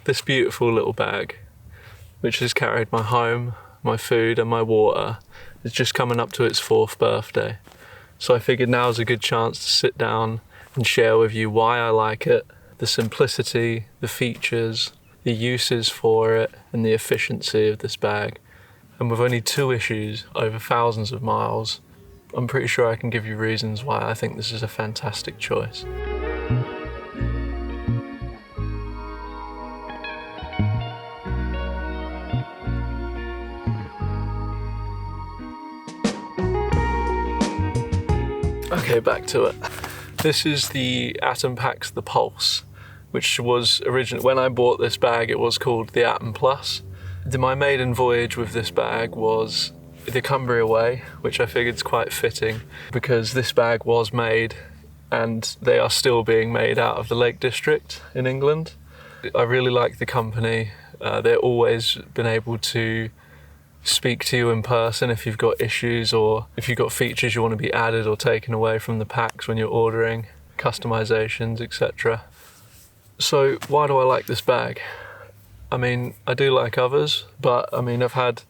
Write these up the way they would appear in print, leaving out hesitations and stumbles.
This beautiful little bag, which has carried my home, my food and my water, is just coming up to its 4th birthday. So I figured now's a good chance to sit down and share with you why I like it, the simplicity, the features, the uses for it, and the efficiency of this bag. And with only 2 issues over thousands of miles, I'm pretty sure I can give you reasons why I think this is a fantastic choice. Okay, back to it. This is the Atompacks, the Pulse, which was originally, when I bought this bag, it was called the Atom Plus. My maiden voyage with this bag was the Cumbria Way, which I figured is quite fitting because this bag was made, and they are still being made, out of the Lake District in England. I really like the company. They've always been able to speak to you in person if you've got issues or if you've got features you want to be added or taken away from the packs when you're ordering, customizations, etc. So why do I like this bag? I mean, I do like others, but I mean, I've had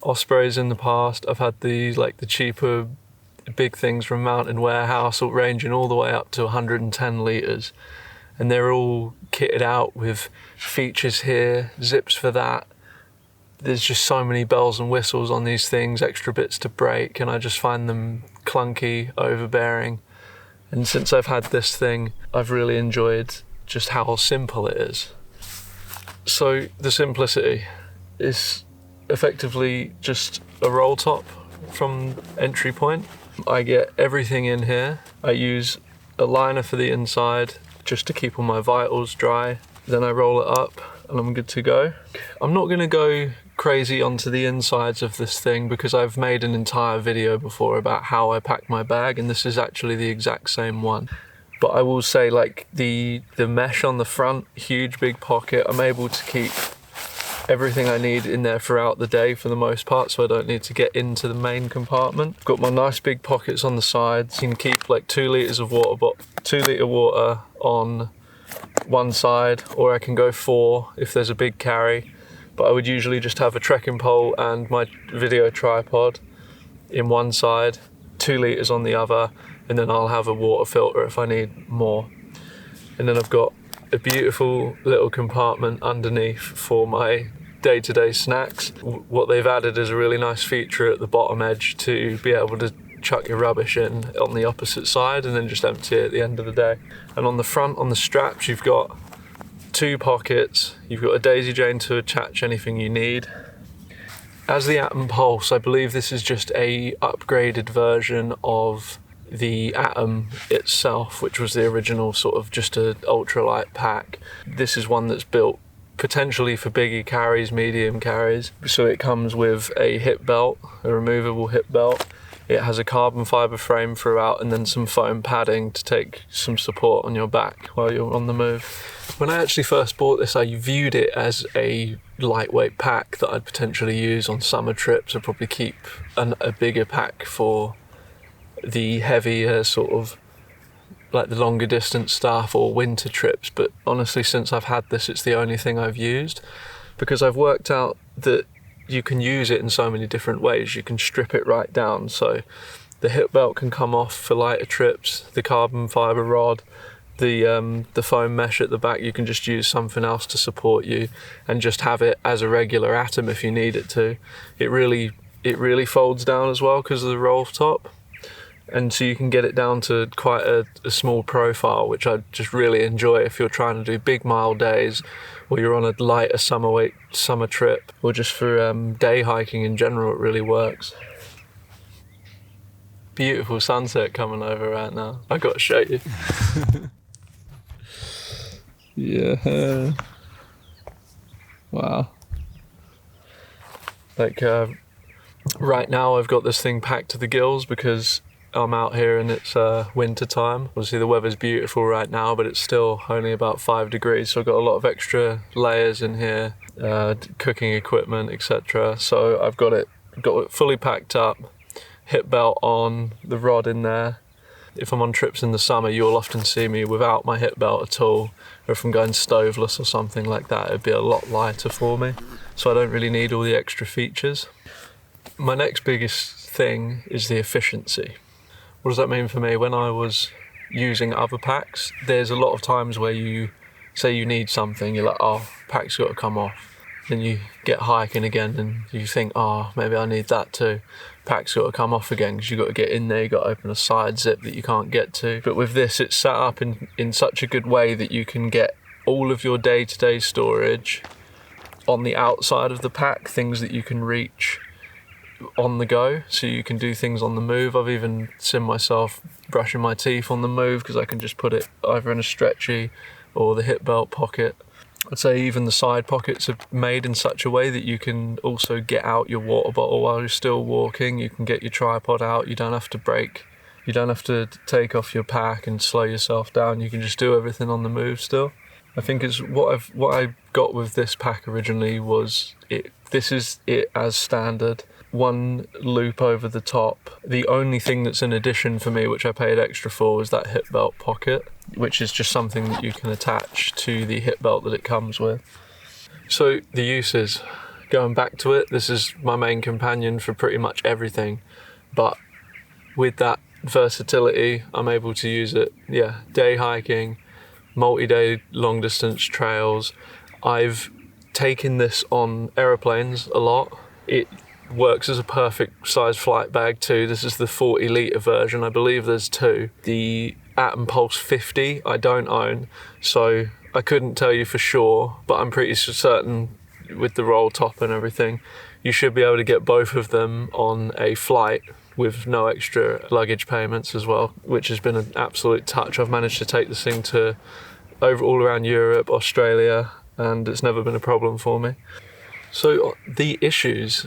Ospreys in the past. I've had the cheaper big things from Mountain Warehouse, all ranging all the way up to 110 litres. And they're all kitted out with features here, zips for that. There's just so many bells and whistles on these things, extra bits to break, and I just find them clunky, overbearing. And since I've had this thing, I've really enjoyed just how simple it is. So the simplicity is effectively just a roll top from entry point. I get everything in here. I use a liner for the inside just to keep all my vitals dry. Then I roll it up and I'm good to go. I'm not going to go crazy onto the insides of this thing because I've made an entire video before about how I pack my bag, and this is actually the exact same one. But I will say, like, the mesh on the front, huge big pocket. I'm able to keep everything I need in there throughout the day for the most part, so I don't need to get into the main compartment. I've got my nice big pockets on the sides. You can keep like 2 litres of water, 2 litre water on one side, or I can go 4 if there's a big carry. But I would usually just have a trekking pole and my video tripod in one side, 2 litres on the other, and then I'll have a water filter if I need more. And then I've got a beautiful little compartment underneath for my day-to-day snacks. What they've added is a really nice feature at the bottom edge to be able to chuck your rubbish in on the opposite side and then just empty it at the end of the day. And on the front, on the straps, you've got 2 pockets. You've got a daisy chain to attach anything you need. As the Atom Pulse, I believe this is just a upgraded version of the Atom itself, which was the original sort of just a ultralight pack. This is one that's built potentially for bigger carries, medium carries. So it comes with a hip belt, a removable hip belt. It has a carbon fibre frame throughout and then some foam padding to take some support on your back while you're on the move. When I actually first bought this, I viewed it as a lightweight pack that I'd potentially use on summer trips. I'd probably keep a bigger pack for the heavier sort of like the longer distance stuff or winter trips. But honestly, since I've had this, it's the only thing I've used because I've worked out that you can use it in so many different ways. You can strip it right down. So the hip belt can come off for lighter trips, the carbon fibre rod, the foam mesh at the back, you can just use something else to support you and just have it as a regular Atom if you need it to. It really folds down as well because of the roll top. And so you can get it down to quite a small profile, which I just really enjoy if you're trying to do big mile days or you're on a lighter summer trip or just for day hiking in general. It really works. Beautiful sunset coming over right now. I got to show you. Yeah. Wow. Like right now I've got this thing packed to the gills because I'm out here and it's winter time. Obviously the weather's beautiful right now, but it's still only about 5 degrees. So I've got a lot of extra layers in here, cooking equipment, etc. So I've got it fully packed up, hip belt on, the rod in there. If I'm on trips in the summer, you'll often see me without my hip belt at all, or if I'm going stoveless or something like that, it'd be a lot lighter for me. So I don't really need all the extra features. My next biggest thing is the efficiency. What does that mean for me? When I was using other packs, there's a lot of times where you say you need something, you're like, oh, pack's got to come off. Then you get hiking again and you think, oh, maybe I need that too. Pack's got to come off again because you've got to get in there, you've got to open a side zip that you can't get to. But with this, it's set up in such a good way that you can get all of your day-to-day storage on the outside of the pack, things that you can reach on the go, so you can do things on the move. I've even seen myself brushing my teeth on the move because I can just put it either in a stretchy or the hip belt pocket. I'd say even the side pockets are made in such a way that you can also get out your water bottle while you're still walking. You can get your tripod out, you don't have to brake, you don't have to take off your pack and slow yourself down, you can just do everything on the move still. I think it's what I got with this pack originally was this is it as standard. One loop over the top. The only thing that's an addition for me, which I paid extra for, was that hip belt pocket, which is just something that you can attach to the hip belt that it comes with. So the uses, going back to it, this is my main companion for pretty much everything, but with that versatility, I'm able to use it, day hiking, multi-day long distance trails. I've taken this on aeroplanes a lot. It works as a perfect size flight bag too. This is the 40 litre version, I believe there's two. The Atompacks 50 I don't own, so I couldn't tell you for sure, but I'm pretty certain with the roll top and everything, you should be able to get both of them on a flight with no extra luggage payments as well, which has been an absolute touch. I've managed to take this thing to all around Europe, Australia, and it's never been a problem for me. So the issues,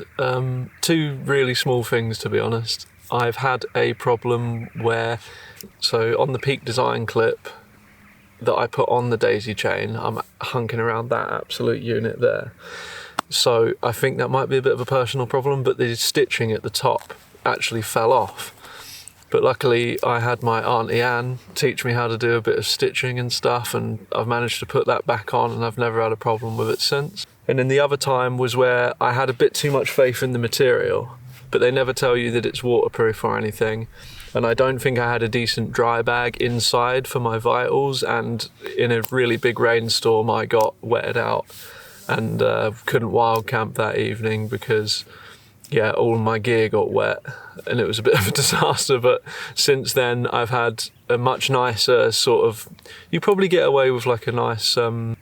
two really small things to be honest. I've had a problem where, so on the Peak Design clip that I put on the daisy chain, I'm hunking around that absolute unit there. So I think that might be a bit of a personal problem, but the stitching at the top actually fell off. But luckily I had my Auntie Anne teach me how to do a bit of stitching and stuff, and I've managed to put that back on and I've never had a problem with it since. And then the other time was where I had a bit too much faith in the material, but they never tell you that it's waterproof or anything. And I don't think I had a decent dry bag inside for my vitals, and in a really big rainstorm I got wetted out and couldn't wild camp that evening because all my gear got wet and it was a bit of a disaster. But since then I've had a much nicer sort of, you probably get away with like a nice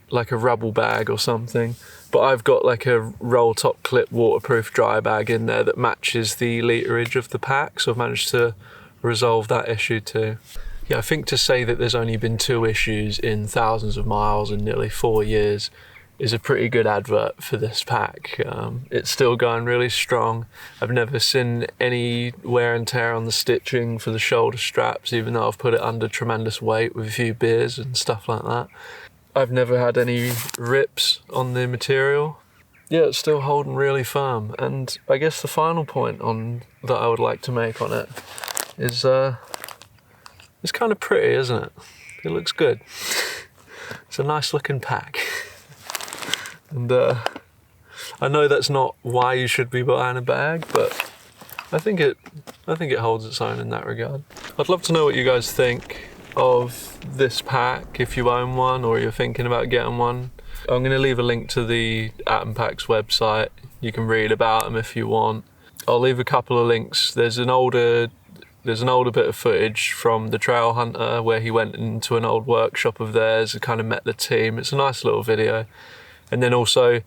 like a rubble bag or something, but I've got like a roll top clip waterproof dry bag in there that matches the literage of the pack, so I've managed to resolve that issue too. I think to say that there's only been 2 issues in thousands of miles in nearly 4 years is a pretty good advert for this pack. It's still going really strong. I've never seen any wear and tear on the stitching for the shoulder straps, even though I've put it under tremendous weight with a few beers and stuff like that. I've never had any rips on the material. It's still holding really firm. And I guess the final point that I would like to make on it is it's kind of pretty, isn't it? It looks good. It's a nice looking pack. And I know that's not why you should be buying a bag, but I think it holds its own in that regard. I'd love to know what you guys think of this pack, if you own one or you're thinking about getting one. I'm going to leave a link to the Atompacks website. You can read about them if you want. I'll leave a couple of links. There's an older bit of footage from the Trailhunter where he went into an old workshop of theirs and kind of met the team. It's a nice little video. And then also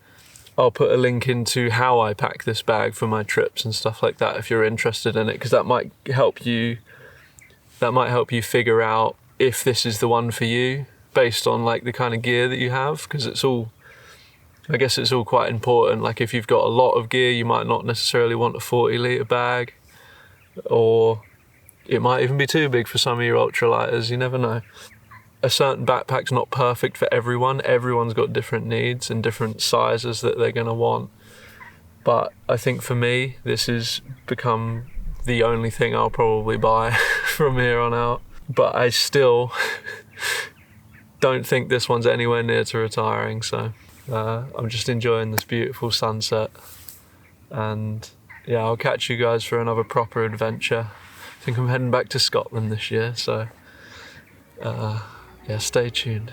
I'll put a link into how I pack this bag for my trips and stuff like that if you're interested in it, because that might help you figure out if this is the one for you based on like the kind of gear that you have, because I guess it's all quite important. Like if you've got a lot of gear, you might not necessarily want a 40 litre bag, or it might even be too big for some of your ultralighters, you never know. A certain backpack's not perfect for everyone. Everyone's got different needs and different sizes that they're going to want. But I think for me, this has become the only thing I'll probably buy from here on out. But I still don't think this one's anywhere near to retiring, so I'm just enjoying this beautiful sunset. And yeah, I'll catch you guys for another proper adventure. I think I'm heading back to Scotland this year, so yeah, stay tuned.